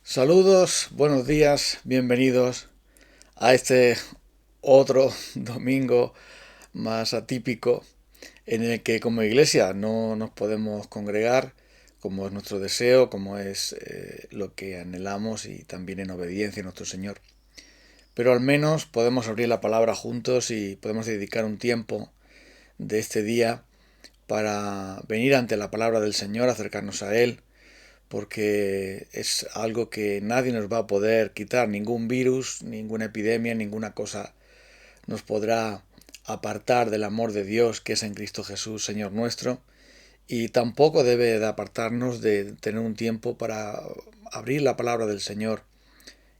Saludos, buenos días, bienvenidos a este otro domingo más atípico en el que como iglesia no nos podemos congregar como es nuestro deseo, como es lo que anhelamos y también en obediencia a nuestro Señor. Pero al menos podemos abrir la palabra juntos y podemos dedicar un tiempo de este día para venir ante la palabra del Señor, acercarnos a Él, porque es algo que nadie nos va a poder quitar, ningún virus, ninguna epidemia, ninguna cosa nos podrá apartar del amor de Dios que es en Cristo Jesús, Señor nuestro, y tampoco debe de apartarnos de tener un tiempo para abrir la palabra del Señor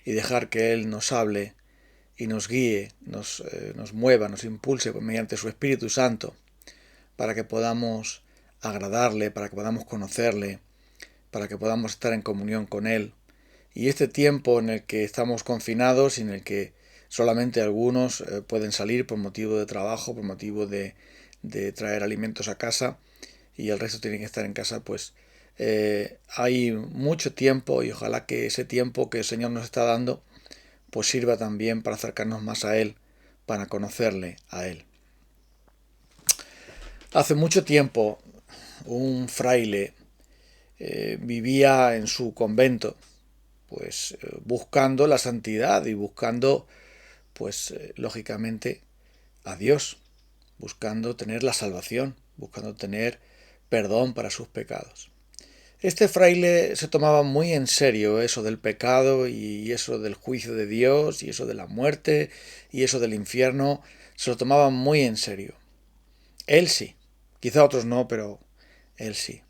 y dejar que Él nos hable y nos guíe, nos mueva, nos impulse mediante su Espíritu Santo, para que podamos agradarle, para que podamos conocerle, para que podamos estar en comunión con Él. Y este tiempo en el que estamos confinados y en el que solamente algunos pueden salir por motivo de trabajo, por motivo de traer alimentos a casa y el resto tienen que estar en casa, pues hay mucho tiempo y ojalá que ese tiempo que el Señor nos está dando pues sirva también para acercarnos más a Él, para conocerle a Él. Hace mucho tiempo un fraile vivía en su convento, pues buscando la santidad y buscando, pues lógicamente, a Dios, buscando tener la salvación, buscando tener perdón para sus pecados. Este fraile se tomaba muy en serio eso del pecado y eso del juicio de Dios y eso de la muerte y eso del infierno, se lo tomaba muy en serio. Él sí, quizá otros no, pero él sí.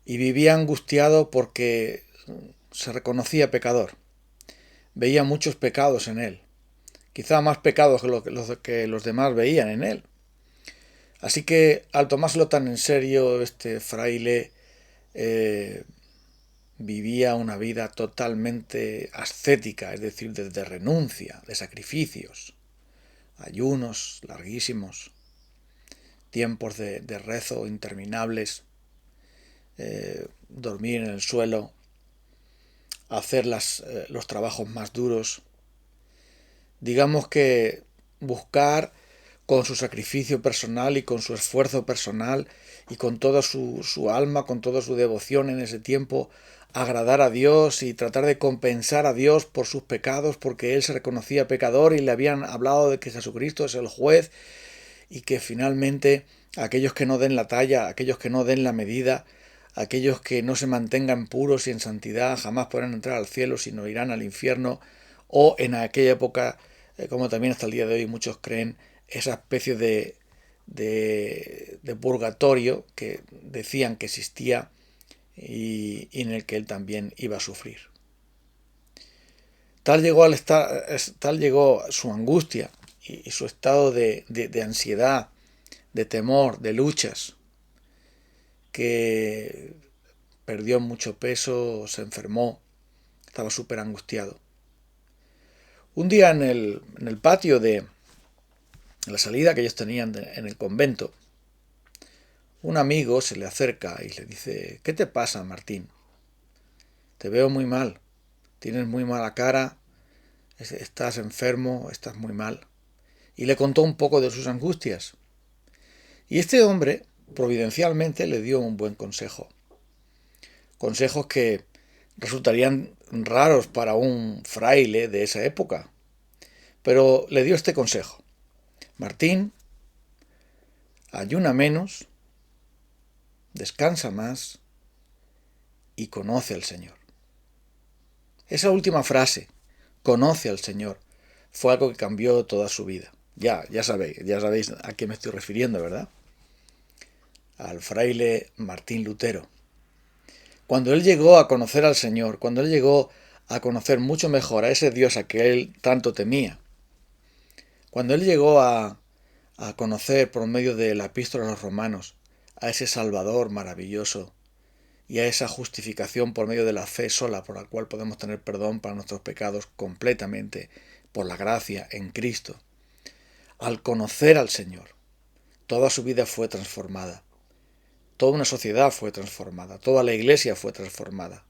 Y vivía angustiado porque se reconocía pecador. Veía muchos pecados en él, quizá más pecados que los demás veían en él. Así que al tomárselo tan en serio, este fraile eh, vivía una vida totalmente ascética, es decir, de renuncia, de sacrificios, ayunos larguísimos, tiempos de rezo interminables, dormir en el suelo, hacer los trabajos más duros. Digamos que buscar con su sacrificio personal y con su esfuerzo personal y con toda su alma, con toda su devoción en ese tiempo, agradar a Dios y tratar de compensar a Dios por sus pecados, porque él se reconocía pecador y le habían hablado de que Jesucristo es el juez y que finalmente aquellos que no den la talla, aquellos que no den la medida, aquellos que no se mantengan puros y en santidad jamás podrán entrar al cielo, sino irán al infierno, o en aquella época, como también hasta el día de hoy muchos creen, esa especie de purgatorio que decían que existía y en el que él también iba a sufrir. Tal llegó su angustia y su estado de ansiedad, de temor, de luchas, que perdió mucho peso, se enfermó, estaba súper angustiado. Un día en el patio de la salida que ellos tenían en el convento, un amigo se le acerca y le dice: ¿qué te pasa, Martín? Te veo muy mal, tienes muy mala cara, estás enfermo, estás muy mal. Y le contó un poco de sus angustias. Y este hombre, providencialmente, le dio un buen consejo. Consejos que resultarían raros para un fraile de esa época. Pero le dio este consejo: Martín, ayuna menos, descansa más y conoce al Señor. Esa última frase, conoce al Señor, fue algo que cambió toda su vida. Ya sabéis a qué me estoy refiriendo, ¿verdad? Al fraile Martín Lutero. Cuando él llegó a conocer al Señor, cuando él llegó a conocer mucho mejor a ese Dios a que él tanto temía, cuando él llegó a conocer por medio de la epístola a los romanos a ese Salvador maravilloso y a esa justificación por medio de la fe sola por la cual podemos tener perdón para nuestros pecados completamente por la gracia en Cristo, al conocer al Señor, toda su vida fue transformada, toda una sociedad fue transformada, toda la iglesia fue transformada.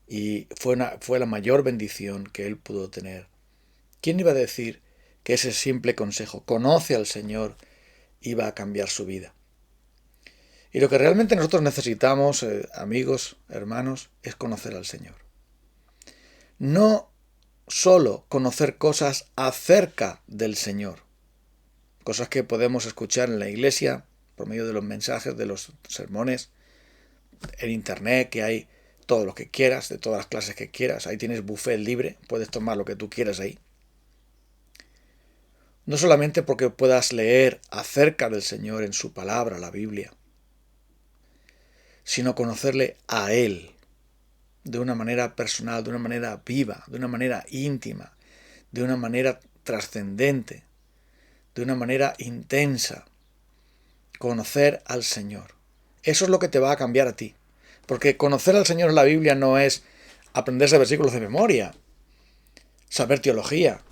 y fue la mayor bendición que él pudo tener. ¿Quién iba a decir que ese simple consejo, conoce al Señor, iba a cambiar su vida? Y lo que realmente nosotros necesitamos, amigos, hermanos, es conocer al Señor. No solo conocer cosas acerca del Señor, cosas que podemos escuchar en la iglesia por medio de los mensajes, de los sermones, en internet, que hay todo lo que quieras, de todas las clases que quieras. Ahí tienes buffet libre, puedes tomar lo que tú quieras ahí. No solamente porque puedas leer acerca del Señor en su palabra, la Biblia, sino conocerle a Él de una manera personal, de una manera viva, de una manera íntima, de una manera trascendente, de una manera intensa. Conocer al Señor. Eso es lo que te va a cambiar a ti. Porque conocer al Señor en la Biblia no es aprenderse versículos de memoria, saber teología,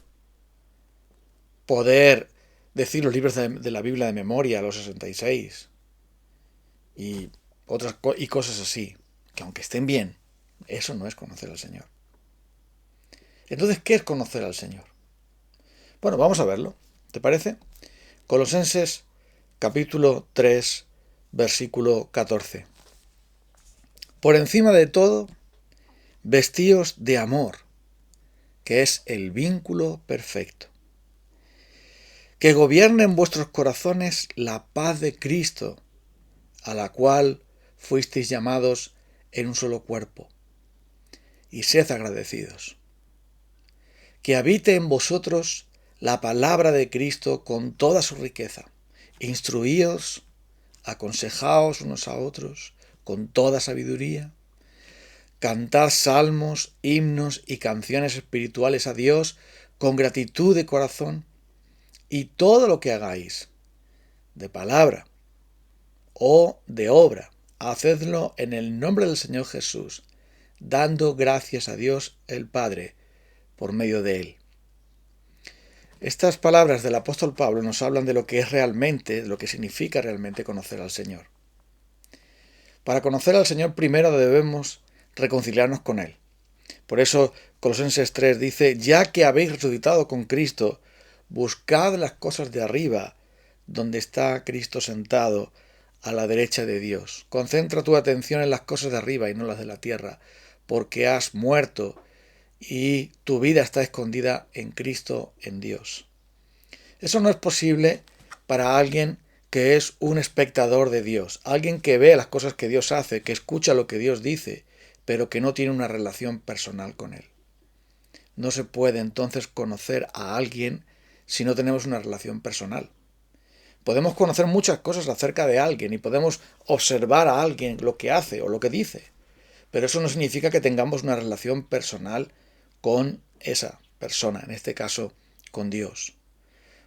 poder decir los libros de la Biblia de memoria, los 66, y cosas así, que aunque estén bien, eso no es conocer al Señor. Entonces, ¿qué es conocer al Señor? Bueno, vamos a verlo, ¿te parece? Colosenses capítulo 3, versículo 14. Por encima de todo, vestíos de amor, que es el vínculo perfecto. Que gobierne en vuestros corazones la paz de Cristo, a la cual fuisteis llamados en un solo cuerpo, y sed agradecidos. Que habite en vosotros la palabra de Cristo con toda su riqueza. Instruíos, aconsejaos unos a otros con toda sabiduría. Cantad salmos, himnos y canciones espirituales a Dios con gratitud de corazón, y todo lo que hagáis, de palabra o de obra, hacedlo en el nombre del Señor Jesús, dando gracias a Dios el Padre por medio de Él. Estas palabras del apóstol Pablo nos hablan de lo que es realmente, de lo que significa realmente conocer al Señor. Para conocer al Señor primero debemos reconciliarnos con Él. Por eso Colosenses 3 dice, ya que habéis resucitado con Cristo, buscad las cosas de arriba, donde está Cristo sentado a la derecha de Dios. Concentra tu atención en las cosas de arriba y no las de la tierra, porque has muerto y tu vida está escondida en Cristo, en Dios. Eso no es posible para alguien que es un espectador de Dios, alguien que ve las cosas que Dios hace, que escucha lo que Dios dice, pero que no tiene una relación personal con Él. No se puede entonces conocer a alguien si no tenemos una relación personal. Podemos conocer muchas cosas acerca de alguien y podemos observar a alguien lo que hace o lo que dice, pero eso no significa que tengamos una relación personal con esa persona, en este caso con Dios.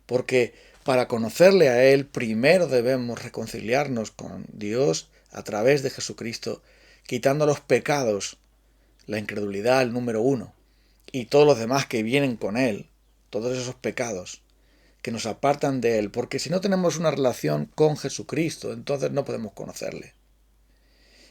Porque para conocerle a Él primero debemos reconciliarnos con Dios a través de Jesucristo, quitando los pecados, la incredulidad, el número uno, y todos los demás que vienen con Él, todos esos pecados que nos apartan de Él, porque si no tenemos una relación con Jesucristo, entonces no podemos conocerle.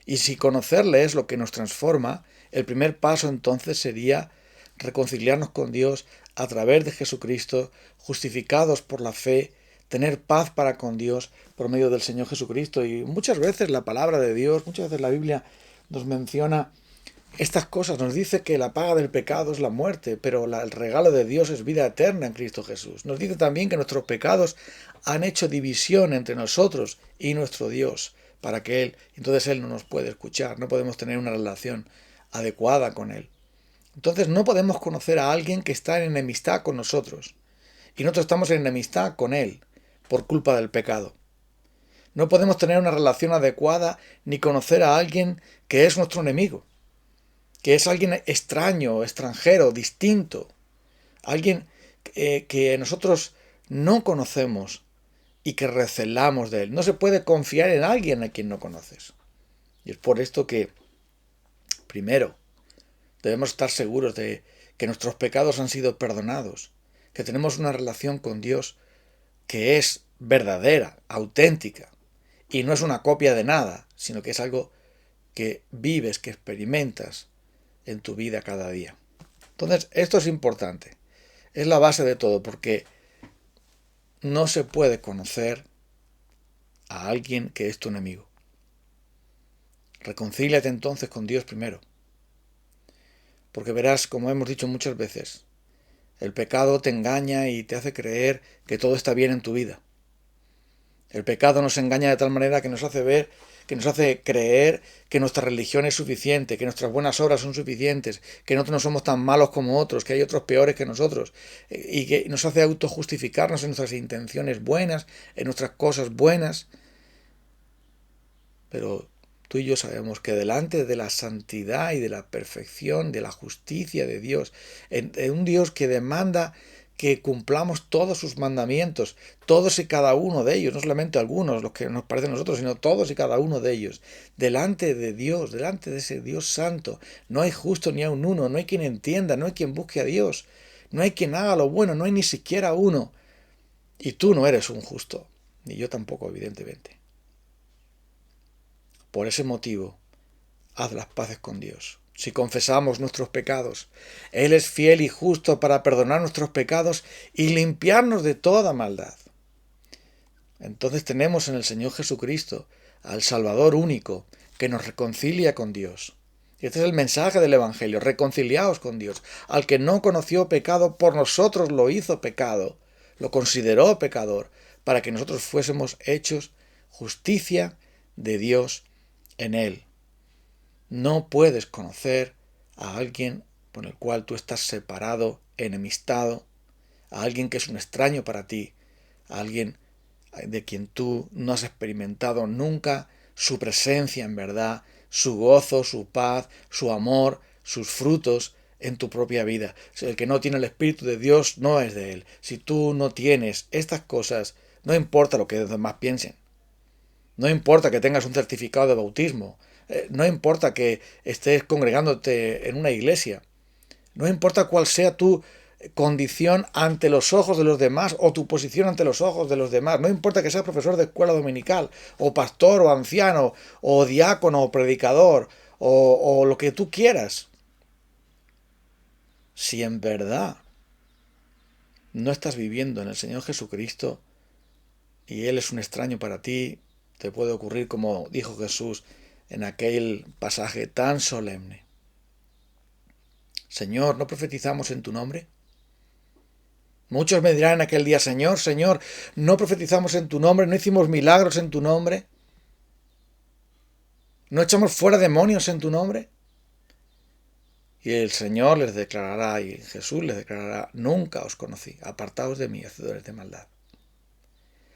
Y si conocerle es lo que nos transforma, el primer paso entonces sería reconciliarnos con Dios a través de Jesucristo, justificados por la fe, tener paz para con Dios por medio del Señor Jesucristo. Y muchas veces la palabra de Dios, muchas veces la Biblia nos menciona estas cosas, nos dice que la paga del pecado es la muerte, pero el regalo de Dios es vida eterna en Cristo Jesús. Nos dice también que nuestros pecados han hecho división entre nosotros y nuestro Dios, para que entonces Él no nos puede escuchar, no podemos tener una relación adecuada con Él. Entonces no podemos conocer a alguien que está en enemistad con nosotros, y nosotros estamos en enemistad con Él, por culpa del pecado. No podemos tener una relación adecuada ni conocer a alguien que es nuestro enemigo, que es alguien extraño, extranjero, distinto, alguien que nosotros no conocemos y que recelamos de él. No se puede confiar en alguien a quien no conoces. Y es por esto que, primero, debemos estar seguros de que nuestros pecados han sido perdonados, que tenemos una relación con Dios que es verdadera, auténtica, y no es una copia de nada, sino que es algo que vives, que experimentas, en tu vida cada día. Entonces, esto es importante. Es la base de todo, porque no se puede conocer a alguien que es tu enemigo. Reconcíliate entonces con Dios primero. Porque verás, como hemos dicho muchas veces, el pecado te engaña y te hace creer que todo está bien en tu vida. El pecado nos engaña de tal manera que nos hace ver, que nos hace creer que nuestra religión es suficiente, que nuestras buenas obras son suficientes, que nosotros no somos tan malos como otros, que hay otros peores que nosotros, y que nos hace autojustificarnos en nuestras intenciones buenas, en nuestras cosas buenas. Pero tú y yo sabemos que delante de la santidad y de la perfección, de la justicia de Dios, en un Dios que demanda que cumplamos todos sus mandamientos, todos y cada uno de ellos, no solamente algunos, los que nos parecen a nosotros, sino todos y cada uno de ellos, delante de Dios, delante de ese Dios santo, no hay justo ni a un uno, no hay quien entienda, no hay quien busque a Dios, no hay quien haga lo bueno, no hay ni siquiera uno. Y tú no eres un justo, ni yo tampoco, evidentemente. Por ese motivo, haz las paces con Dios. Si confesamos nuestros pecados, Él es fiel y justo para perdonar nuestros pecados y limpiarnos de toda maldad. Entonces tenemos en el Señor Jesucristo al Salvador único que nos reconcilia con Dios. Y este es el mensaje del Evangelio: reconciliaos con Dios. Al que no conoció pecado, por nosotros lo hizo pecado, lo consideró pecador, para que nosotros fuésemos hechos justicia de Dios en Él. No puedes conocer a alguien con el cual tú estás separado, enemistado, a alguien que es un extraño para ti, a alguien de quien tú no has experimentado nunca su presencia en verdad, su gozo, su paz, su amor, sus frutos en tu propia vida. El que no tiene el Espíritu de Dios no es de Él. Si tú no tienes estas cosas, no importa lo que los demás piensen. No importa que tengas un certificado de bautismo. No importa que estés congregándote en una iglesia. No importa cuál sea tu condición ante los ojos de los demás o tu posición ante los ojos de los demás. No importa que seas profesor de escuela dominical o pastor o anciano o diácono o predicador o lo que tú quieras. Si en verdad no estás viviendo en el Señor Jesucristo y Él es un extraño para ti, te puede ocurrir como dijo Jesús en aquel pasaje tan solemne: Señor, ¿no profetizamos en tu nombre? Muchos me dirán en aquel día: Señor, Señor, ¿no profetizamos en tu nombre? ¿No hicimos milagros en tu nombre? ¿No echamos fuera demonios en tu nombre? Y el Señor les declarará, y Jesús les declarará: nunca os conocí, apartaos de mí, hacedores de maldad.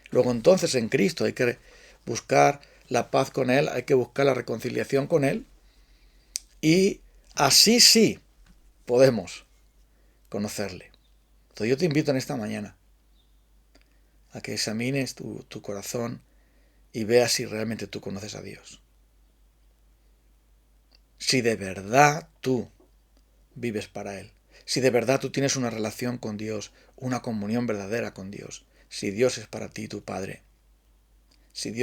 Luego entonces en Cristo hay que buscar la paz con Él, hay que buscar la reconciliación con Él, y así sí podemos conocerle. Entonces yo te invito en esta mañana a que examines tu corazón y veas si realmente tú conoces a Dios. Si de verdad tú vives para Él. Si de verdad tú tienes una relación con Dios, una comunión verdadera con Dios. Si Dios es para ti tu Padre. Si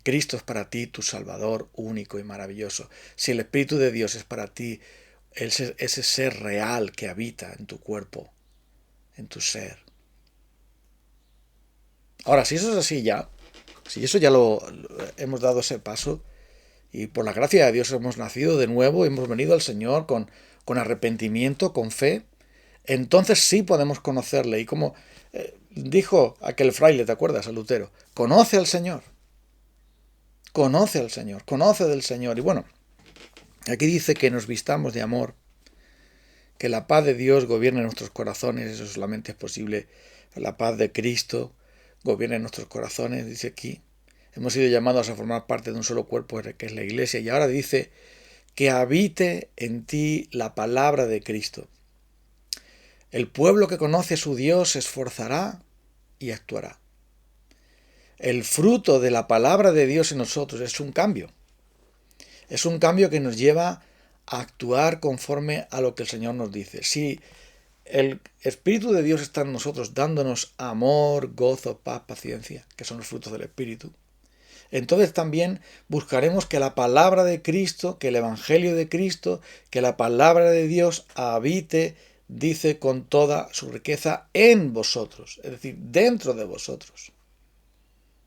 Cristo es para ti tu Salvador único y maravilloso. Si el Espíritu de Dios es para ti ese ser real que habita en tu cuerpo, en tu ser. Ahora, si eso es así ya, si eso ya lo hemos dado ese paso y por la gracia de Dios hemos nacido de nuevo, hemos venido al Señor con arrepentimiento, con fe, entonces sí podemos conocerle. Y como dijo aquel fraile, ¿te acuerdas? A Lutero: conoce al Señor, conoce al Señor, conoce del Señor. Y bueno, aquí dice que nos vistamos de amor, que la paz de Dios gobierne en nuestros corazones. Eso solamente es posible. La paz de Cristo gobierne en nuestros corazones, dice aquí. Hemos sido llamados a formar parte de un solo cuerpo, que es la Iglesia. Y ahora dice: que habite en ti la palabra de Cristo. El pueblo que conoce a su Dios se esforzará y actuará. El fruto de la palabra de Dios en nosotros es un cambio. Es un cambio que nos lleva a actuar conforme a lo que el Señor nos dice. Si el Espíritu de Dios está en nosotros dándonos amor, gozo, paz, paciencia, que son los frutos del Espíritu, entonces también buscaremos que la palabra de Cristo, que el Evangelio de Cristo, que la palabra de Dios habite, dice, con toda su riqueza en vosotros, es decir, dentro de vosotros.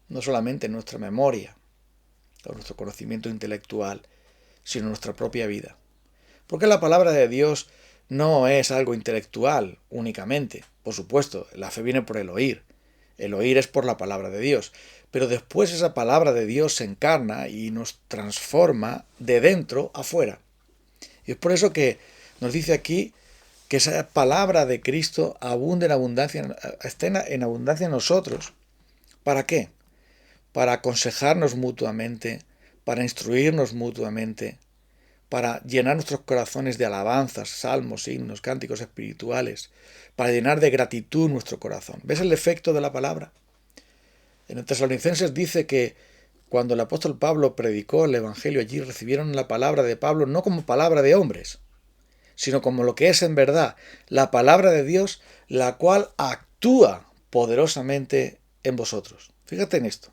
No solamente en nuestra memoria o nuestro conocimiento intelectual, sino en nuestra propia vida. Porque la palabra de Dios no es algo intelectual únicamente. Por supuesto, la fe viene por el oír. El oír es por la palabra de Dios. Pero después esa palabra de Dios se encarna y nos transforma de dentro a fuera. Y es por eso que nos dice aquí que esa palabra de Cristo abunde en abundancia, esté en abundancia en nosotros. ¿Para qué? Para aconsejarnos mutuamente, para instruirnos mutuamente, para llenar nuestros corazones de alabanzas, salmos, himnos, cánticos espirituales, para llenar de gratitud nuestro corazón. ¿Ves el efecto de la palabra? En el Tesalonicenses dice que cuando el apóstol Pablo predicó el Evangelio allí, recibieron la palabra de Pablo no como palabra de hombres, sino como lo que es en verdad, la palabra de Dios, la cual actúa poderosamente en vosotros. Fíjate en esto.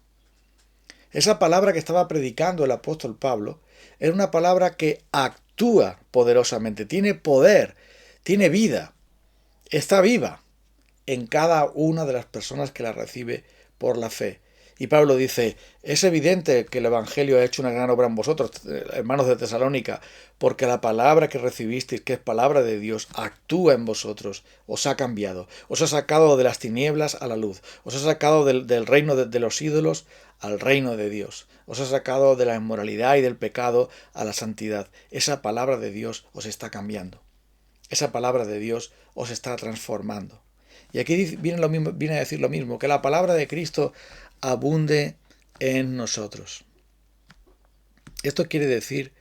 Esa palabra que estaba predicando el apóstol Pablo era una palabra que actúa poderosamente, tiene poder, tiene vida, está viva en cada una de las personas que la recibe por la fe. Y Pablo dice, es evidente que el Evangelio ha hecho una gran obra en vosotros, hermanos de Tesalónica, porque la palabra que recibisteis, que es palabra de Dios, actúa en vosotros, os ha cambiado, os ha sacado de las tinieblas a la luz, os ha sacado del reino de los ídolos al reino de Dios, os ha sacado de la inmoralidad y del pecado a la santidad. Esa palabra de Dios os está cambiando, esa palabra de Dios os está transformando. Y aquí viene a decir lo mismo, que la palabra de Cristo abunde en nosotros. Esto quiere decir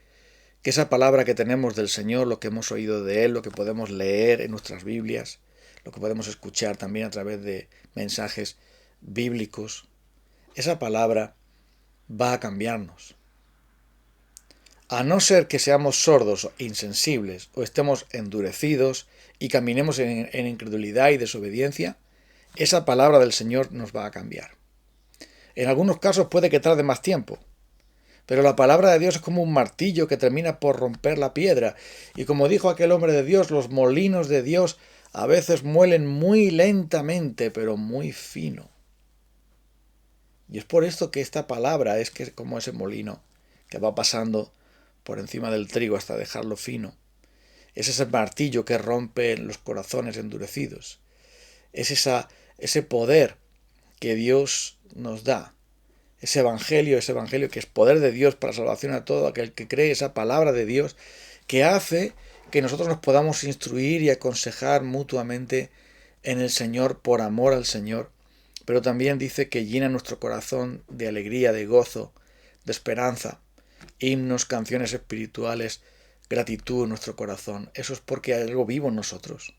que esa palabra que tenemos del Señor, lo que hemos oído de Él, lo que podemos leer en nuestras Biblias, lo que podemos escuchar también a través de mensajes bíblicos, esa palabra va a cambiarnos. A no ser que seamos sordos, insensibles o estemos endurecidos y caminemos en incredulidad y desobediencia, esa palabra del Señor nos va a cambiar. En algunos casos puede que tarde más tiempo, pero la palabra de Dios es como un martillo que termina por romper la piedra. Y como dijo aquel hombre de Dios, los molinos de Dios a veces muelen muy lentamente, pero muy fino. Y es por esto que esta palabra es que es como ese molino que va pasando por encima del trigo hasta dejarlo fino. Es ese martillo que rompe los corazones endurecidos. Es ese poder que Dios nos da. Ese evangelio que es poder de Dios para salvación a todo aquel que cree, esa palabra de Dios que hace que nosotros nos podamos instruir y aconsejar mutuamente en el Señor por amor al Señor. Pero también dice que llena nuestro corazón de alegría, de gozo, de esperanza, himnos, canciones espirituales, gratitud en nuestro corazón. Eso es porque hay algo vivo en nosotros.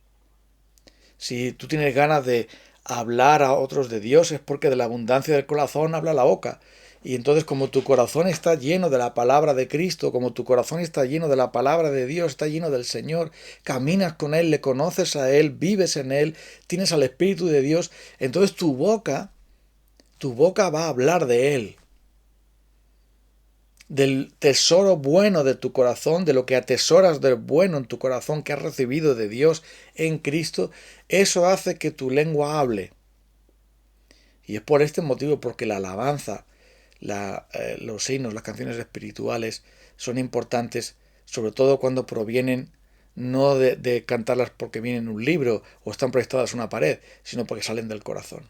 Si tú tienes ganas de hablar a otros de Dios, es porque de la abundancia del corazón habla la boca. Y entonces, como tu corazón está lleno de la palabra de Cristo, como tu corazón está lleno de la palabra de Dios, está lleno del Señor, caminas con Él, le conoces a Él, vives en Él, tienes al Espíritu de Dios, entonces tu boca va a hablar de Él, del tesoro bueno de tu corazón, de lo que atesoras del bueno en tu corazón que has recibido de Dios en Cristo. Eso hace que tu lengua hable. Y es por este motivo porque la alabanza, los himnos, las canciones espirituales son importantes, sobre todo cuando provienen no de cantarlas porque vienen en un libro o están proyectadas en una pared, sino porque salen del corazón.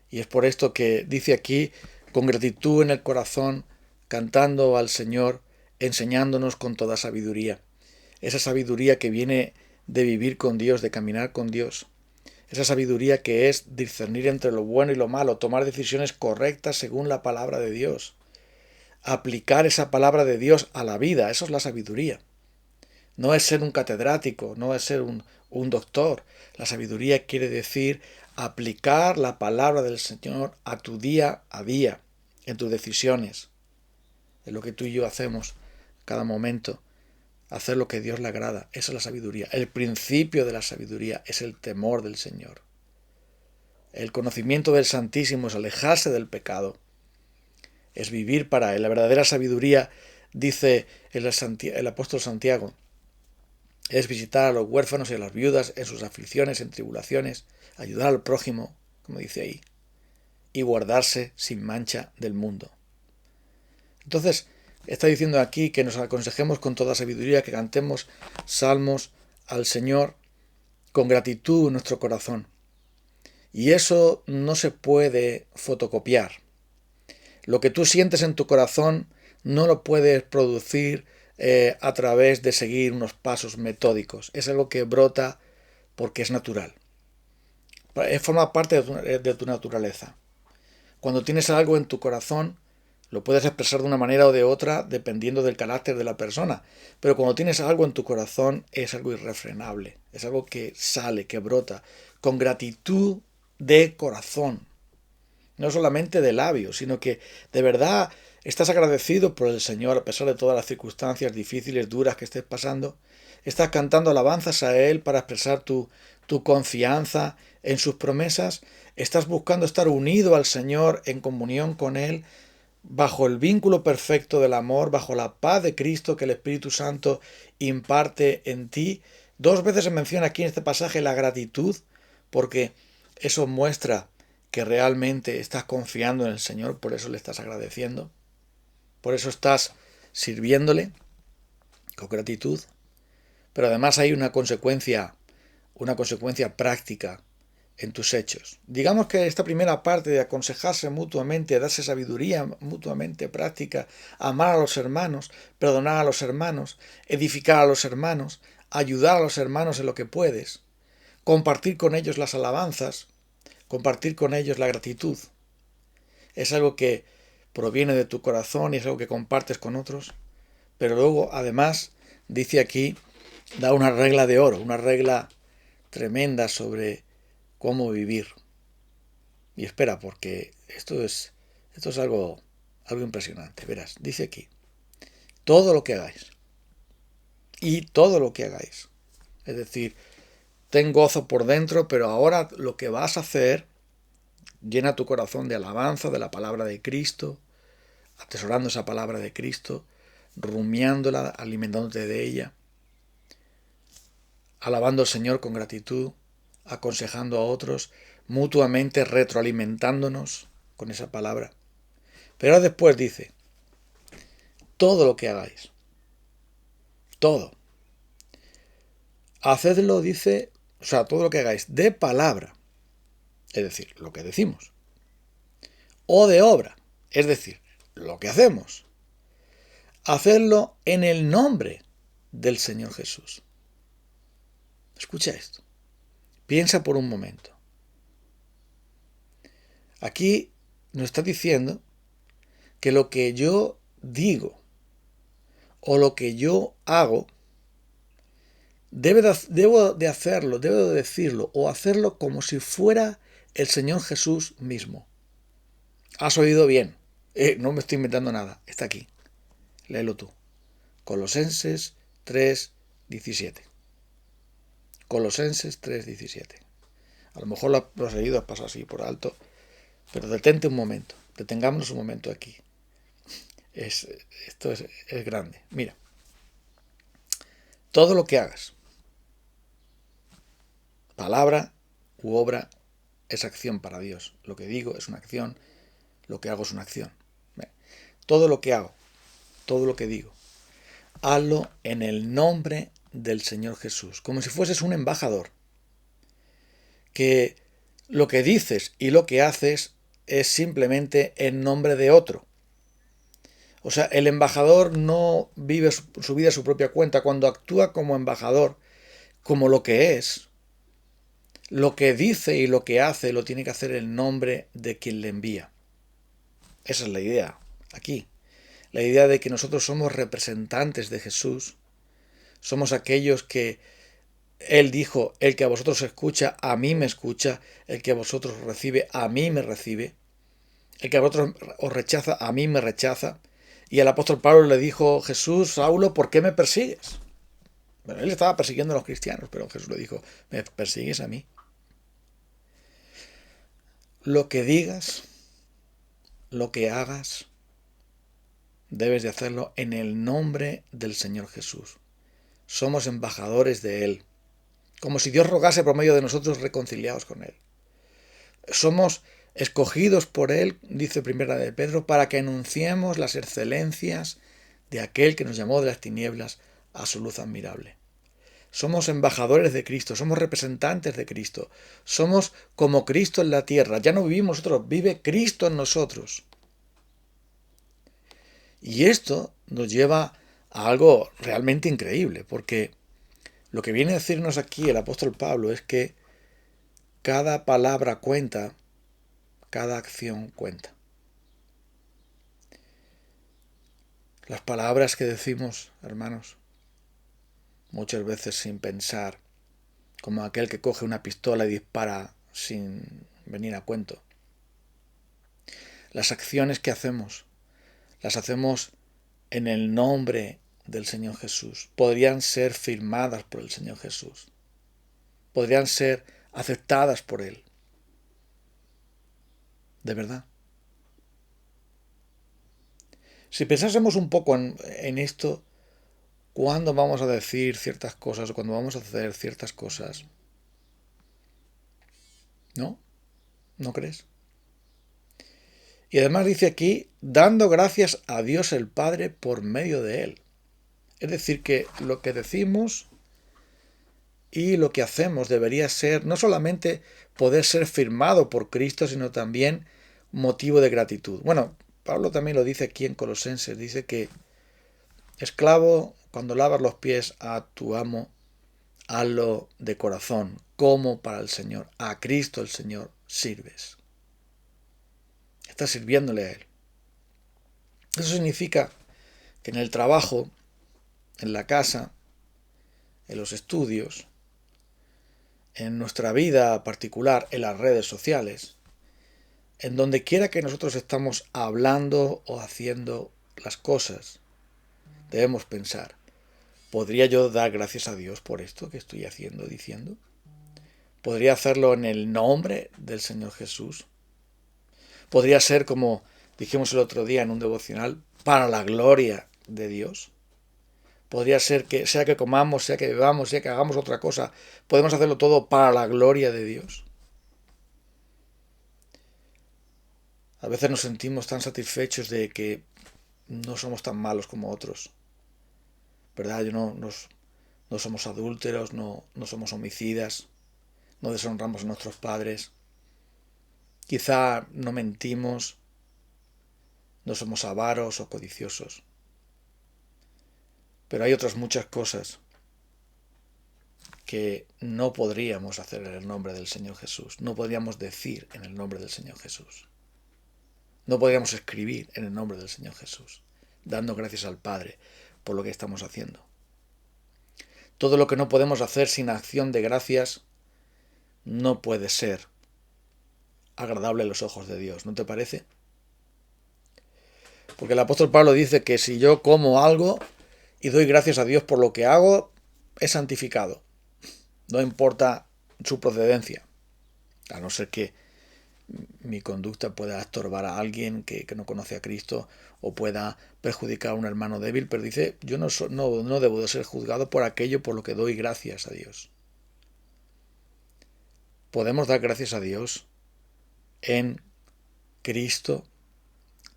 Y es por esto que dice aquí, con gratitud en el corazón, cantando al Señor, enseñándonos con toda sabiduría. Esa sabiduría que viene de vivir con Dios, de caminar con Dios. Esa sabiduría que es discernir entre lo bueno y lo malo, tomar decisiones correctas según la palabra de Dios. Aplicar esa palabra de Dios a la vida, eso es la sabiduría. No es ser un catedrático, no es ser un doctor. La sabiduría quiere decir aplicar la palabra del Señor a tu día a día, en tus decisiones. Es lo que tú y yo hacemos cada momento. Hacer lo que Dios le agrada. Esa es la sabiduría. El principio de la sabiduría es el temor del Señor. El conocimiento del Santísimo es alejarse del pecado es vivir para Él. La verdadera sabiduría, dice el apóstol Santiago, es visitar a los huérfanos y a las viudas en sus aflicciones, en tribulaciones, ayudar al prójimo, como dice ahí, y guardarse sin mancha del mundo. Entonces, está diciendo aquí que nos aconsejemos con toda sabiduría, que cantemos salmos al Señor con gratitud en nuestro corazón. Y eso no se puede fotocopiar. Lo que tú sientes en tu corazón no lo puedes producir a través de seguir unos pasos metódicos. Es algo que brota porque es natural. Forma parte de tu naturaleza. Cuando tienes algo en tu corazón, lo puedes expresar de una manera o de otra dependiendo del carácter de la persona. Pero cuando tienes algo en tu corazón es algo irrefrenable. Es algo que sale, que brota, con gratitud de corazón. No solamente de labios, sino que de verdad estás agradecido por el Señor a pesar de todas las circunstancias difíciles, duras que estés pasando. Estás cantando alabanzas a Él para expresar tu confianza en sus promesas. Estás buscando estar unido al Señor en comunión con Él, bajo el vínculo perfecto del amor, bajo la paz de Cristo que el Espíritu Santo imparte en ti. 2 veces se menciona aquí en este pasaje la gratitud, porque eso muestra que realmente estás confiando en el Señor, por eso le estás agradeciendo, por eso estás sirviéndole con gratitud. Pero además hay una consecuencia práctica en tus hechos. Digamos que esta primera parte de aconsejarse mutuamente, darse sabiduría mutuamente práctica, amar a los hermanos, perdonar a los hermanos, edificar a los hermanos, ayudar a los hermanos en lo que puedes, compartir con ellos las alabanzas, compartir con ellos la gratitud. Es algo que proviene de tu corazón y es algo que compartes con otros. Pero luego, además, dice aquí, da una regla de oro, una regla tremenda sobre cómo vivir. Y espera, porque esto es algo impresionante. Verás, dice aquí, todo lo que hagáis. Y todo lo que hagáis. Es decir, ten gozo por dentro, pero ahora lo que vas a hacer, llena tu corazón de alabanza, de la palabra de Cristo, atesorando esa palabra de Cristo, rumiándola, alimentándote de ella, alabando al Señor con gratitud, aconsejando a otros, mutuamente retroalimentándonos con esa palabra. Pero ahora después dice, todo lo que hagáis, todo, hacedlo, dice, todo lo que hagáis de palabra, es decir, lo que decimos, o de obra, es decir, lo que hacemos, hacedlo en el nombre del Señor Jesús. Escucha esto. Piensa por un momento. Aquí nos está diciendo que lo que yo digo o lo que yo hago, debo de hacerlo, debo de decirlo o hacerlo como si fuera el Señor Jesús mismo. Has oído bien. No me estoy inventando nada. Está aquí. Léelo tú. Colosenses 3:17. Colosenses 3:17. A lo mejor lo has leído, has pasado así por alto, pero detente un momento. Detengámonos un momento aquí. Esto es grande. Mira. Todo lo que hagas, palabra u obra, es acción para Dios. Lo que digo es una acción, lo que hago es una acción. Todo lo que hago, todo lo que digo, hazlo en el nombre del Señor Jesús, como si fueses un embajador, que lo que dices y lo que haces es simplemente en nombre de otro. O sea, el embajador no vive su vida a su propia cuenta. Cuando actúa como embajador, como lo que es, lo que dice y lo que hace lo tiene que hacer en nombre de quien le envía. Esa es la idea aquí. La idea de que nosotros somos representantes de Jesús. Somos aquellos que Él dijo, el que a vosotros escucha, a mí me escucha. El que a vosotros recibe, a mí me recibe. El que a vosotros os rechaza, a mí me rechaza. Y al apóstol Pablo le dijo, Jesús, Saulo, ¿por qué me persigues? Bueno, él estaba persiguiendo a los cristianos, pero Jesús le dijo, ¿me persigues a mí? Lo que digas, lo que hagas, debes de hacerlo en el nombre del Señor Jesús. Somos embajadores de Él, como si Dios rogase por medio de nosotros reconciliados con Él. Somos escogidos por Él, dice Primera de Pedro, para que anunciemos las excelencias de aquel que nos llamó de las tinieblas a su luz admirable. Somos embajadores de Cristo, somos representantes de Cristo, somos como Cristo en la tierra. Ya no vivimos nosotros, vive Cristo en nosotros. Y esto nos lleva a algo realmente increíble, porque lo que viene a decirnos aquí el apóstol Pablo es que cada palabra cuenta, cada acción cuenta. Las palabras que decimos, hermanos, muchas veces sin pensar, como aquel que coge una pistola y dispara sin venir a cuento. Las acciones que hacemos, las hacemos en el nombre del Señor Jesús. Podrían ser firmadas por el Señor Jesús. Podrían ser aceptadas por Él. De verdad. Si pensásemos un poco en esto, ¿cuándo vamos a decir ciertas cosas o cuándo vamos a hacer ciertas cosas? ¿No? ¿No crees? Y además dice aquí, dando gracias a Dios el Padre por medio de Él. Es decir, que lo que decimos y lo que hacemos debería ser no solamente poder ser firmado por Cristo, sino también motivo de gratitud. Bueno, Pablo también lo dice aquí en Colosenses, dice que esclavo, cuando lavas los pies a tu amo, hazlo de corazón, como para el Señor. A Cristo el Señor sirves. Estás sirviéndole a Él. Eso significa que en el trabajo, en la casa, en los estudios, en nuestra vida particular, en las redes sociales, en donde quiera que nosotros estamos hablando o haciendo las cosas, debemos pensar, ¿podría yo dar gracias a Dios por esto que estoy haciendo, diciendo? ¿Podría hacerlo en el nombre del Señor Jesús? ¿Podría ser, como dijimos el otro día en un devocional, para la gloria de Dios? Podría ser que, sea que comamos, sea que bebamos, sea que hagamos otra cosa, podemos hacerlo todo para la gloria de Dios. A veces nos sentimos tan satisfechos de que no somos tan malos como otros, ¿verdad? No somos adúlteros, no somos homicidas, no deshonramos a nuestros padres, quizá no mentimos, no somos avaros o codiciosos. Pero hay otras muchas cosas que no podríamos hacer en el nombre del Señor Jesús, no podríamos decir en el nombre del Señor Jesús, no podríamos escribir en el nombre del Señor Jesús, dando gracias al Padre por lo que estamos haciendo. Todo lo que no podemos hacer sin acción de gracias no puede ser agradable a los ojos de Dios, ¿no te parece? Porque el apóstol Pablo dice que si yo como algo y doy gracias a Dios por lo que hago, es santificado. No importa su procedencia, a no ser que mi conducta pueda estorbar a alguien que no conoce a Cristo o pueda perjudicar a un hermano débil, pero dice, yo no debo de ser juzgado por aquello por lo que doy gracias a Dios. Podemos dar gracias a Dios en Cristo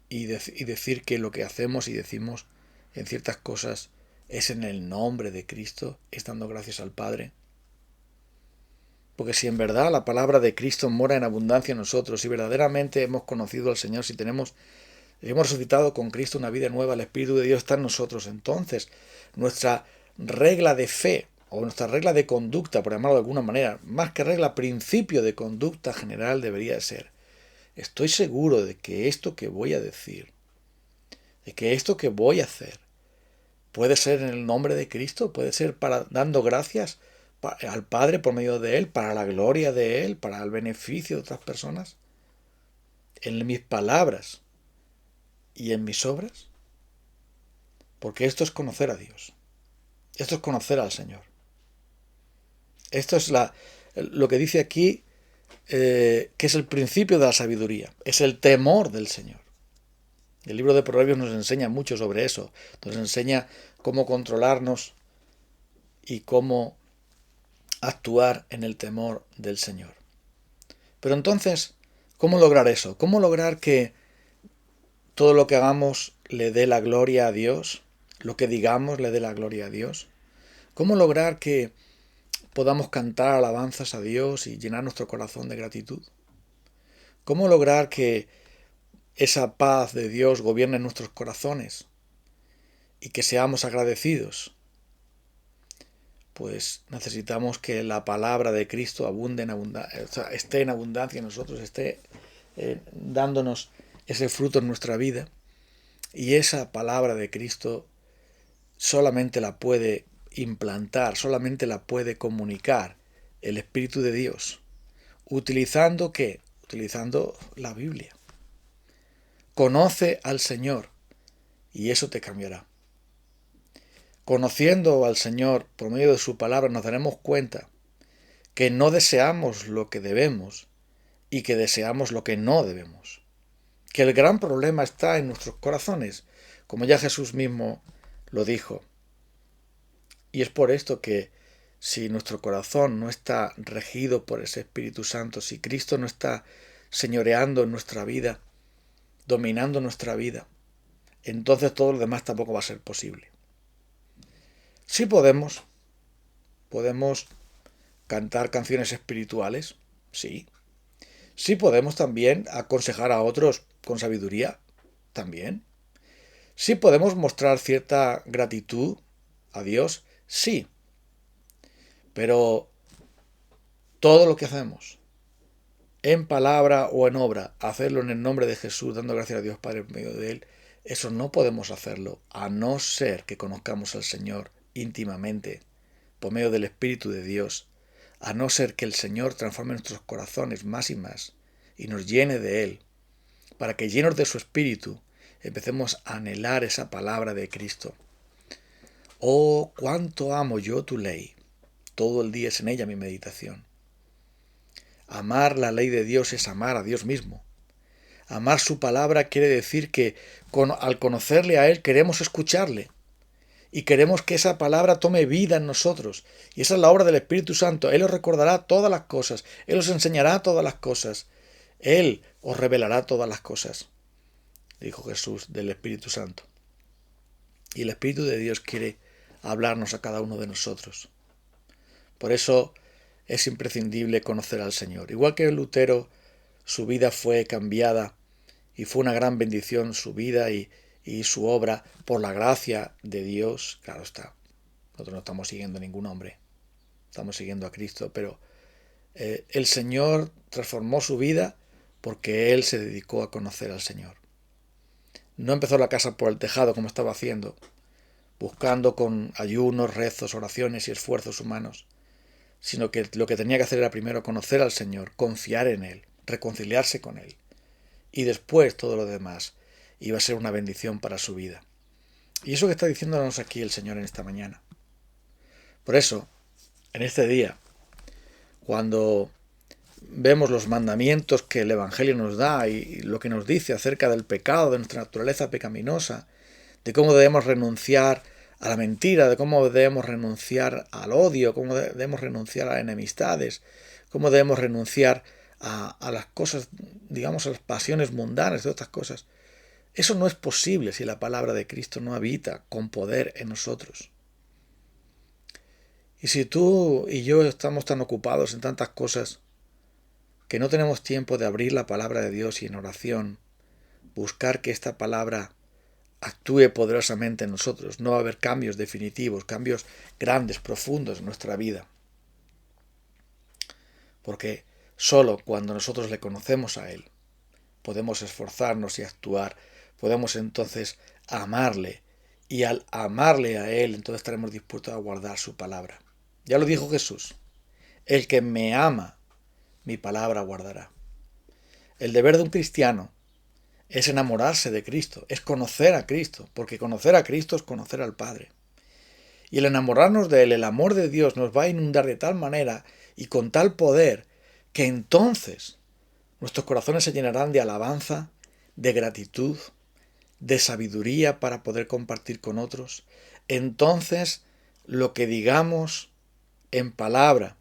y decir que lo que hacemos y decimos en ciertas cosas es en el nombre de Cristo, es dando gracias al Padre. Porque si en verdad la palabra de Cristo mora en abundancia en nosotros, si verdaderamente hemos conocido al Señor, si hemos resucitado con Cristo una vida nueva, el Espíritu de Dios está en nosotros, entonces nuestra regla de fe o nuestra regla de conducta, por llamarlo de alguna manera, más que regla, principio de conducta general debería ser: estoy seguro de que esto que voy a decir, de que esto que voy a hacer, puede ser en el nombre de Cristo, puede ser para dando gracias al Padre por medio de Él, para la gloria de Él, para el beneficio de otras personas, en mis palabras y en mis obras. Porque esto es conocer a Dios, esto es conocer al Señor. Esto es lo que dice aquí, que es el principio de la sabiduría, es el temor del Señor. El libro de Proverbios nos enseña mucho sobre eso. Nos enseña cómo controlarnos y cómo actuar en el temor del Señor. Pero entonces, ¿cómo lograr eso? ¿Cómo lograr que todo lo que hagamos le dé la gloria a Dios? Lo que digamos le dé la gloria a Dios. ¿Cómo lograr que podamos cantar alabanzas a Dios y llenar nuestro corazón de gratitud? ¿Cómo lograr que esa paz de Dios gobierne nuestros corazones y que seamos agradecidos? Pues necesitamos que la palabra de Cristo abunde esté en abundancia en nosotros, esté dándonos ese fruto en nuestra vida. Y esa palabra de Cristo solamente la puede implantar, solamente la puede comunicar el Espíritu de Dios. ¿Utilizando qué? Utilizando la Biblia. Conoce al Señor y eso te cambiará. Conociendo al Señor por medio de su palabra nos daremos cuenta que no deseamos lo que debemos y que deseamos lo que no debemos. Que el gran problema está en nuestros corazones, como ya Jesús mismo lo dijo. Y es por esto que si nuestro corazón no está regido por ese Espíritu Santo, si Cristo no está señoreando en nuestra vida, dominando nuestra vida, entonces todo lo demás tampoco va a ser posible. Sí podemos cantar canciones espirituales, sí. Sí podemos también aconsejar a otros con sabiduría, también. Sí podemos mostrar cierta gratitud a Dios, sí. Pero todo lo que hacemos, en palabra o en obra, hacerlo en el nombre de Jesús, dando gracias a Dios Padre por medio de Él, eso no podemos hacerlo a no ser que conozcamos al Señor íntimamente, por medio del Espíritu de Dios, a no ser que el Señor transforme nuestros corazones más y más y nos llene de Él, para que llenos de su Espíritu empecemos a anhelar esa palabra de Cristo. Oh, cuánto amo yo tu ley. Todo el día es en ella mi meditación. Amar la ley de Dios es amar a Dios mismo. Amar su palabra quiere decir que al conocerle a Él queremos escucharle y queremos que esa palabra tome vida en nosotros. Y esa es la obra del Espíritu Santo. Él os recordará todas las cosas. Él os enseñará todas las cosas. Él os revelará todas las cosas, dijo Jesús del Espíritu Santo. Y el Espíritu de Dios quiere hablarnos a cada uno de nosotros. Por eso es imprescindible conocer al Señor. Igual que Lutero, su vida fue cambiada y fue una gran bendición su vida y su obra por la gracia de Dios. Claro está, nosotros no estamos siguiendo a ningún hombre, estamos siguiendo a Cristo, pero el Señor transformó su vida porque Él se dedicó a conocer al Señor. No empezó la casa por el tejado como estaba haciendo, buscando con ayunos, rezos, oraciones y esfuerzos humanos, sino que lo que tenía que hacer era primero conocer al Señor, confiar en Él, reconciliarse con Él. Y después todo lo demás iba a ser una bendición para su vida. Y eso que está diciéndonos aquí el Señor en esta mañana. Por eso, en este día, cuando vemos los mandamientos que el Evangelio nos da y lo que nos dice acerca del pecado, de nuestra naturaleza pecaminosa, de cómo debemos renunciar a la mentira, de cómo debemos renunciar al odio, cómo debemos renunciar a enemistades, cómo debemos renunciar a las cosas, digamos, a las pasiones mundanas, de otras cosas. Eso no es posible si la palabra de Cristo no habita con poder en nosotros. Y si tú y yo estamos tan ocupados en tantas cosas que no tenemos tiempo de abrir la palabra de Dios y en oración buscar que esta palabra actúe poderosamente en nosotros, no va a haber cambios definitivos, cambios grandes, profundos en nuestra vida. Porque solo cuando nosotros le conocemos a Él, podemos esforzarnos y actuar, podemos entonces amarle, y al amarle a Él, entonces estaremos dispuestos a guardar su palabra. Ya lo dijo Jesús, el que me ama, mi palabra guardará. El deber de un cristiano es enamorarse de Cristo, es conocer a Cristo, porque conocer a Cristo es conocer al Padre. Y el enamorarnos de Él, el amor de Dios, nos va a inundar de tal manera y con tal poder que entonces nuestros corazones se llenarán de alabanza, de gratitud, de sabiduría para poder compartir con otros, entonces lo que digamos en palabra,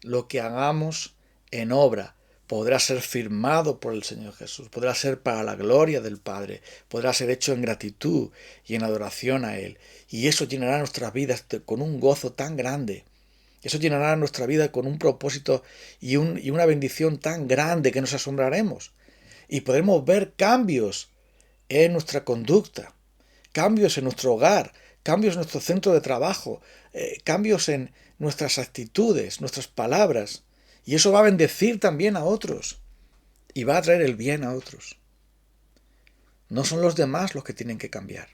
lo que hagamos en obra, podrá ser firmado por el Señor Jesús, podrá ser para la gloria del Padre, podrá ser hecho en gratitud y en adoración a Él. Y eso llenará nuestras vidas con un gozo tan grande. Eso llenará nuestra vida con un propósito y una bendición tan grande que nos asombraremos. Y podremos ver cambios en nuestra conducta, cambios en nuestro hogar, cambios en nuestro centro de trabajo, cambios en nuestras actitudes, nuestras palabras. Y eso va a bendecir también a otros y va a traer el bien a otros. No son los demás los que tienen que cambiar.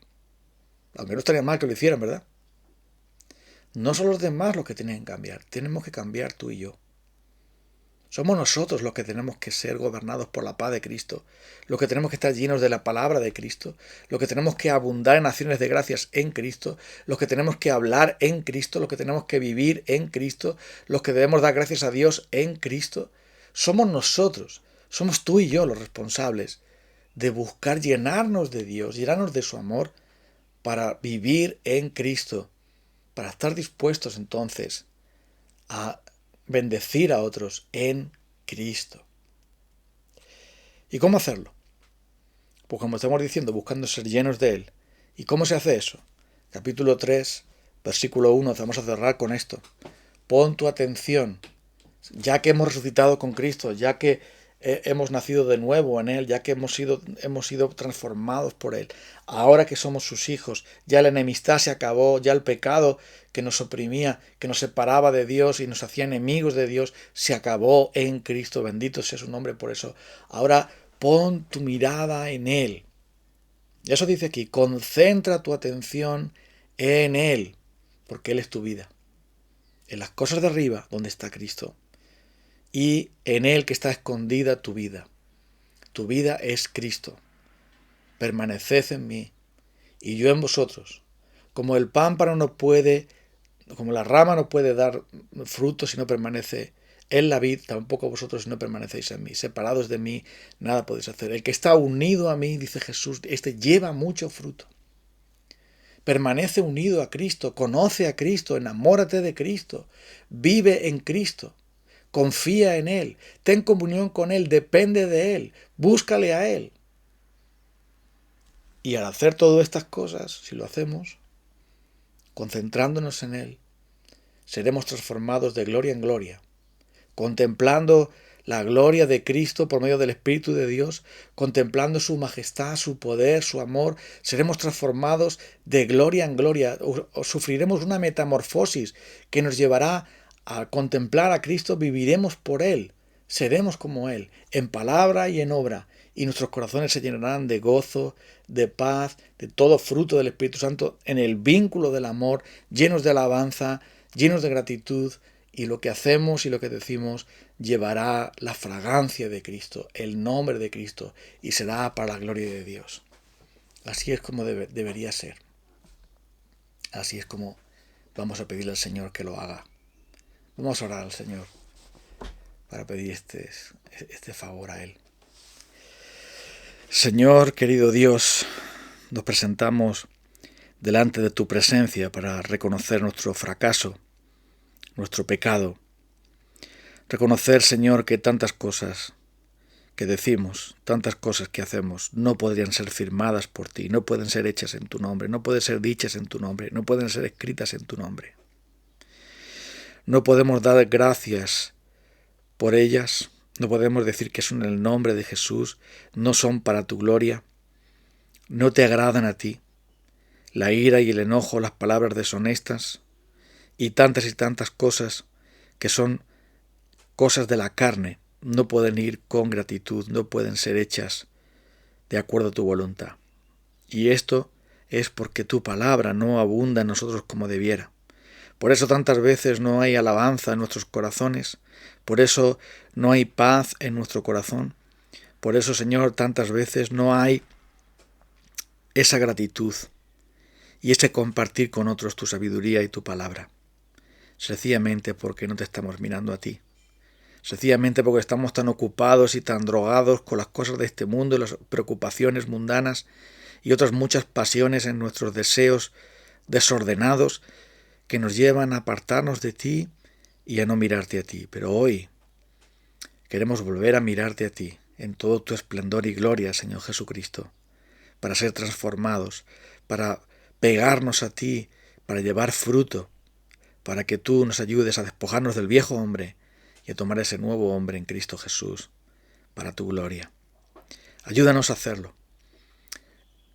Aunque no estaría mal que lo hicieran, ¿verdad? No son los demás los que tienen que cambiar. Tenemos que cambiar tú y yo. Somos nosotros los que tenemos que ser gobernados por la paz de Cristo, los que tenemos que estar llenos de la palabra de Cristo, los que tenemos que abundar en acciones de gracias en Cristo, los que tenemos que hablar en Cristo, los que tenemos que vivir en Cristo, los que debemos dar gracias a Dios en Cristo. Somos nosotros, somos tú y yo los responsables de buscar llenarnos de Dios, llenarnos de su amor para vivir en Cristo, para estar dispuestos entonces a bendecir a otros en Cristo. ¿Y cómo hacerlo? Pues como estamos diciendo, buscando ser llenos de Él. ¿Y cómo se hace eso? Capítulo 3, versículo 1, vamos a cerrar con esto. Pon tu atención, ya que hemos resucitado con Cristo, ya que hemos nacido de nuevo en Él, ya que hemos sido transformados por Él. Ahora que somos sus hijos, ya la enemistad se acabó, ya el pecado que nos oprimía, que nos separaba de Dios y nos hacía enemigos de Dios, se acabó en Cristo. Bendito sea su nombre por eso. Ahora pon tu mirada en Él. Y eso dice aquí, concentra tu atención en Él, porque Él es tu vida. En las cosas de arriba, donde está Cristo. Y en Él que está escondida tu vida. Tu vida es Cristo. Permaneced en mí y yo en vosotros. Como el pámpano no puede, como la rama no puede dar fruto si no permanece en la vid, tampoco vosotros si no permanecéis en mí. Separados de mí, nada podéis hacer. El que está unido a mí, dice Jesús, este lleva mucho fruto. Permanece unido a Cristo, conoce a Cristo, enamórate de Cristo, vive en Cristo. Confía en Él, ten comunión con Él, depende de Él, búscale a Él. Y al hacer todas estas cosas, si lo hacemos, concentrándonos en Él, seremos transformados de gloria en gloria, contemplando la gloria de Cristo por medio del Espíritu de Dios, contemplando su majestad, su poder, su amor, seremos transformados de gloria en gloria, o sufriremos una metamorfosis que nos llevará a contemplar a Cristo, viviremos por Él, seremos como Él, en palabra y en obra, y nuestros corazones se llenarán de gozo, de paz, de todo fruto del Espíritu Santo, en el vínculo del amor, llenos de alabanza, llenos de gratitud, y lo que hacemos y lo que decimos llevará la fragancia de Cristo, el nombre de Cristo, y será para la gloria de Dios. Así es como debería ser. Así es como vamos a pedirle al Señor que lo haga. Vamos a orar al Señor para pedir este favor a Él. Señor, querido Dios, nos presentamos delante de tu presencia para reconocer nuestro fracaso, nuestro pecado. Reconocer, Señor, que tantas cosas que decimos, tantas cosas que hacemos, no podrían ser firmadas por ti, no pueden ser hechas en tu nombre, no pueden ser dichas en tu nombre, no pueden ser escritas en tu nombre. No podemos dar gracias por ellas, no podemos decir que son en el nombre de Jesús, no son para tu gloria, no te agradan a ti. La ira y el enojo, las palabras deshonestas y tantas cosas que son cosas de la carne, no pueden ir con gratitud, no pueden ser hechas de acuerdo a tu voluntad. Y esto es porque tu palabra no abunda en nosotros como debiera. Por eso tantas veces no hay alabanza en nuestros corazones, por eso no hay paz en nuestro corazón, por eso, Señor, tantas veces no hay esa gratitud y ese compartir con otros tu sabiduría y tu palabra, sencillamente porque no te estamos mirando a ti, sencillamente porque estamos tan ocupados y tan drogados con las cosas de este mundo y las preocupaciones mundanas y otras muchas pasiones en nuestros deseos desordenados que nos llevan a apartarnos de ti y a no mirarte a ti. Pero hoy queremos volver a mirarte a ti en todo tu esplendor y gloria, Señor Jesucristo, para ser transformados, para pegarnos a ti, para llevar fruto, para que tú nos ayudes a despojarnos del viejo hombre y a tomar ese nuevo hombre en Cristo Jesús, para tu gloria. Ayúdanos a hacerlo.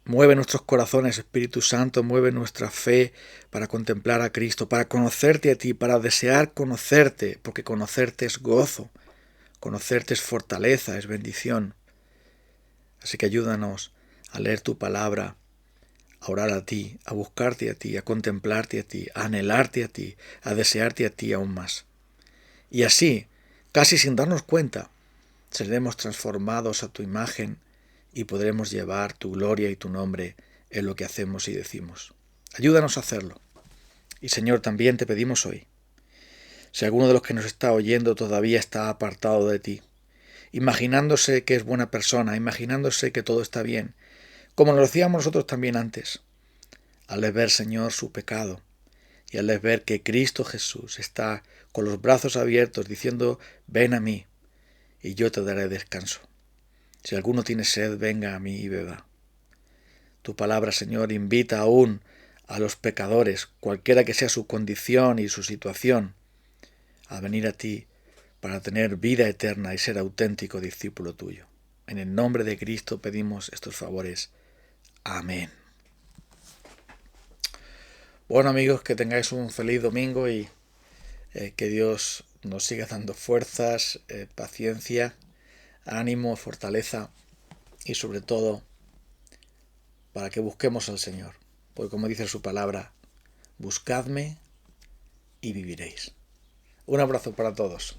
Mueve nuestros corazones, Espíritu Santo, mueve nuestra fe para contemplar a Cristo, para conocerte a ti, para desear conocerte, porque conocerte es gozo, conocerte es fortaleza, es bendición. Así que ayúdanos a leer tu palabra, a orar a ti, a buscarte a ti, a contemplarte a ti, a anhelarte a ti, a desearte a ti aún más. Y así, casi sin darnos cuenta, seremos transformados a tu imagen y podremos llevar tu gloria y tu nombre en lo que hacemos y decimos. Ayúdanos a hacerlo. Y Señor, también te pedimos hoy, si alguno de los que nos está oyendo todavía está apartado de ti, imaginándose que es buena persona, imaginándose que todo está bien, como lo decíamos nosotros también antes, al ver, Señor, su pecado, y al ver que Cristo Jesús está con los brazos abiertos diciendo, ven a mí, y yo te daré descanso. Si alguno tiene sed, venga a mí y beba. Tu palabra, Señor, invita aún a los pecadores, cualquiera que sea su condición y su situación, a venir a ti para tener vida eterna y ser auténtico discípulo tuyo. En el nombre de Cristo pedimos estos favores. Amén. Bueno, amigos, que tengáis un feliz domingo y que Dios nos siga dando fuerzas, paciencia, ánimo, fortaleza y sobre todo para que busquemos al Señor. Porque como dice su palabra, buscadme y viviréis. Un abrazo para todos.